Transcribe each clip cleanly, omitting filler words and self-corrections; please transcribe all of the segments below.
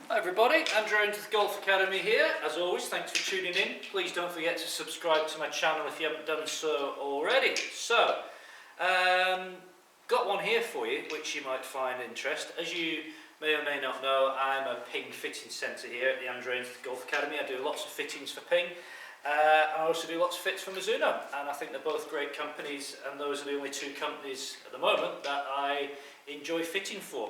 Hi everybody, Andrew Ainsworth Golf Academy here. As always, thanks for tuning in. Please don't forget to subscribe to my channel if you haven't done so already. So, got one here for you which you might find interest. As you may or may not know, I'm a Ping fitting centre here at the Andrew Ainsworth Golf Academy. I do lots of fittings for Ping. I also do lots of fits for Mizuno, and I think they're both great companies, and those are the only two companies at the moment that I enjoy fitting for.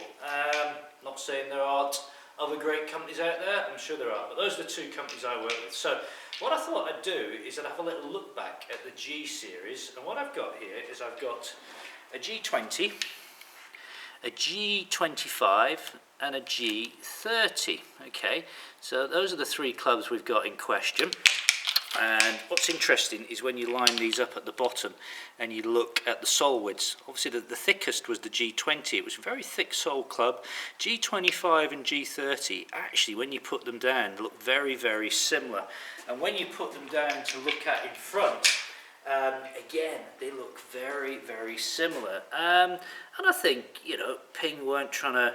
Not saying there aren't other great companies out there, I'm sure there are, but those are the two companies I work with. So what I thought I'd do is I'd have a little look back at the G series, and what I've got here is I've got a G20, a G25 and a G30. Okay, so those are the three clubs we've got in question. And what's interesting is when you line these up at the bottom and you look at the sole widths. Obviously the thickest was the G20, it was a very thick sole club. G25 and G30, actually when you put them down, they look very, very similar. And when you put them down to look at in front, again, they look very, very similar. And I think, you know, Ping weren't trying to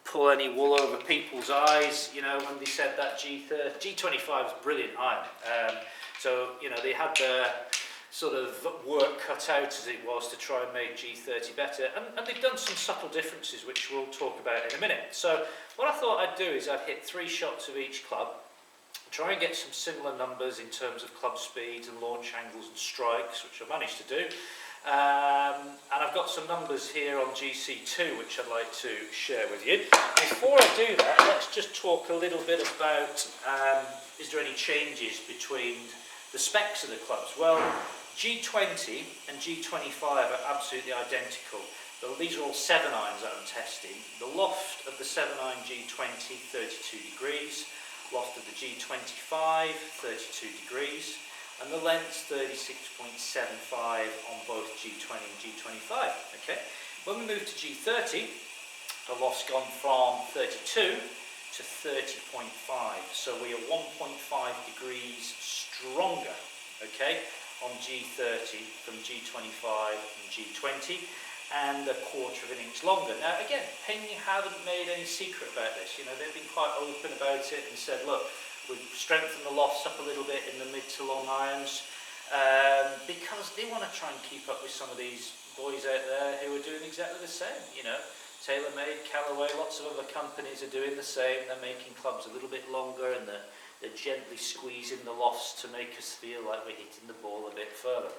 pull any wool over people's eyes, you know, when they said that G25 is brilliant iron. So, you know, they had their sort of work cut out as it was to try and make G30 better, and they've done some subtle differences which we'll talk about in a minute. So what I thought I'd do is I'd hit 3 shots of each club, try and get some similar numbers in terms of club speeds and launch angles and strikes, which I managed to do. And I've got some numbers here on GC2 which I'd like to share with you. Before I do that, let's just talk a little bit about is there any changes between the specs of the clubs. Well, G20 and G25 are absolutely identical. These are all 7 irons that I'm testing. The loft of the 7 iron G20, 32 degrees. Loft of the G25, 32 degrees. And the length's 36.75 on both G20 and G25. Okay. When we move to G30, the loft's gone from 32 to 30.5. So we are 1.5 degrees stronger, okay, on G30 from G25 and G20, and a quarter of an inch longer. Now again, Ping haven't made any secret about this. You know, they've been quite open about it and said, look, we've strengthened the lofts up a little bit in the mid to long irons, because they want to try and keep up with some of these boys out there who are doing exactly the same. You know, TaylorMade, Callaway, lots of other companies are doing the same. They're making clubs a little bit longer, and they're gently squeezing the lofts to make us feel like we're hitting the ball a bit further.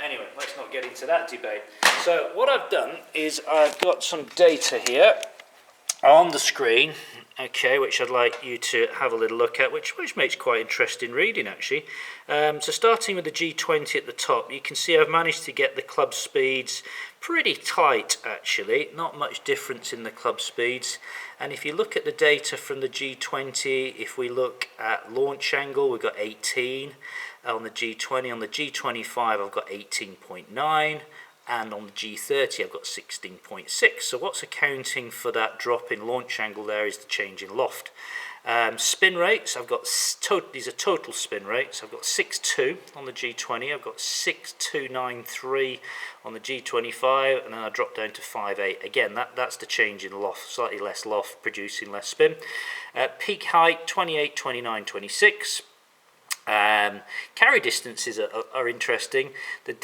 Anyway, let's not get into that debate. So what I've done is I've got some data here on the screen, okay, which I'd like you to have a little look at, which makes quite interesting reading actually. So starting with the G20 at the top, you can see I've managed to get the club speeds pretty tight actually, not much difference in the club speeds. And if you look at the data from the G20, if we look at launch angle, we've got 18 on the G20, on the G25 I've got 18.9. and on the G30 I've got 16.6. So what's accounting for that drop in launch angle there is the change in loft. Spin rates, I've got these are total spin rates. I've got 6.2 on the G20, I've got 6.293 on the G25, and then I drop down to 5.8. Again, that's the change in loft, slightly less loft, producing less spin. Peak height, 28, 29, 26. Carry distances are interesting. The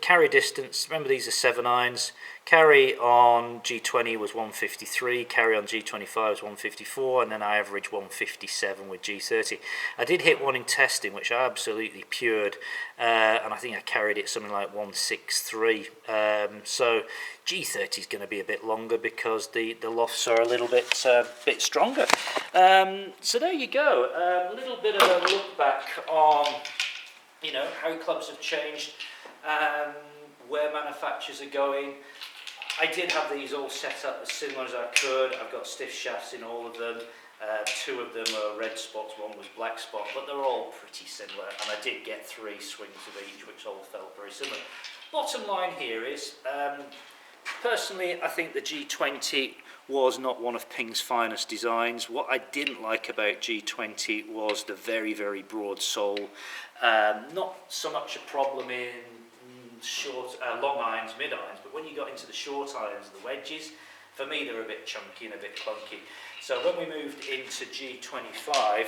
carry distance, remember these are 7 irons. Carry on G20 was 153, carry on G25 was 154, and then I average 157 with G30. I did hit one in testing, which I absolutely pured, and I think I carried it something like 163. So G30 is going to be a bit longer because the lofts are a little bit stronger. So there you go, a little bit of a look back on, you know, how clubs have changed, where manufacturers are going. I did have these all set up as similar as I could. I've got stiff shafts in all of them. 2 of them are red spots, 1 was black spot, but they're all pretty similar, and I did get 3 swings of each, which all felt very similar. Bottom line here is, personally, I think the G20 was not one of Ping's finest designs. What I didn't like about G20 was the very, very broad sole. Not so much a problem in long irons, mid irons, but when you got into the short irons, the wedges, For me, they're a bit chunky and a bit clunky. So when we moved into G25,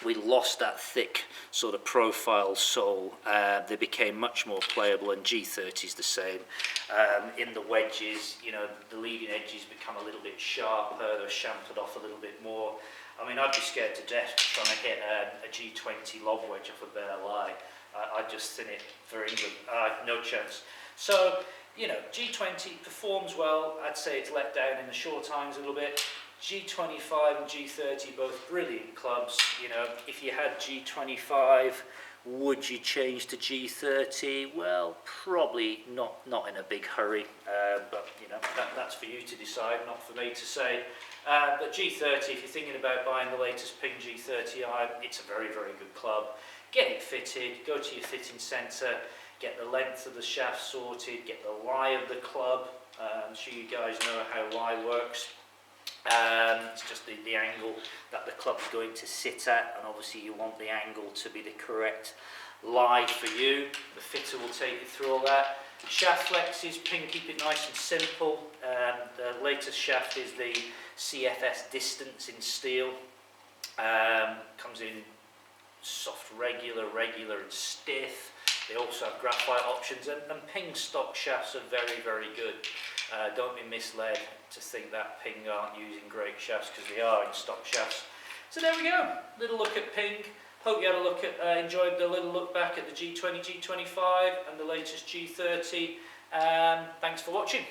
we lost that thick sort of profile sole. They became much more playable, and G30 is the same. In the wedges, you know, the leading edges become a little bit sharper, they're chamfered off a little bit more. I mean, I'd be scared to death trying to hit a G20 lob wedge off a bare lie. I'd just thin it for England. No chance. So, you know, G20 performs well. I'd say it's let down in the short irons a little bit. G25 and G30, both brilliant clubs. You know, if you had G25, would you change to G30? Well, probably not in a big hurry, but you know, that's for you to decide, not for me to say. But G30, if you're thinking about buying the latest Ping G30 iron, it's a very, very good club. Get it fitted, go to your fitting centre, get the length of the shaft sorted, get the lie of the club. I'm sure you guys know how lie works. It's just the angle that the club is going to sit at, and obviously you want the angle to be the correct lie for you. The fitter will take you through all that. Shaft flexes, Ping keep it nice and simple. The latest shaft is the CFS distance in steel. Comes in soft, regular and stiff. They also have graphite options, and Ping stock shafts are very, very good. Don't be misled to think that Ping aren't using great shafts, because they are in stock shafts. So there we go, little look at Ping. Hope you had a look at, enjoyed the little look back at the G20, G25 and the latest G30. Thanks for watching.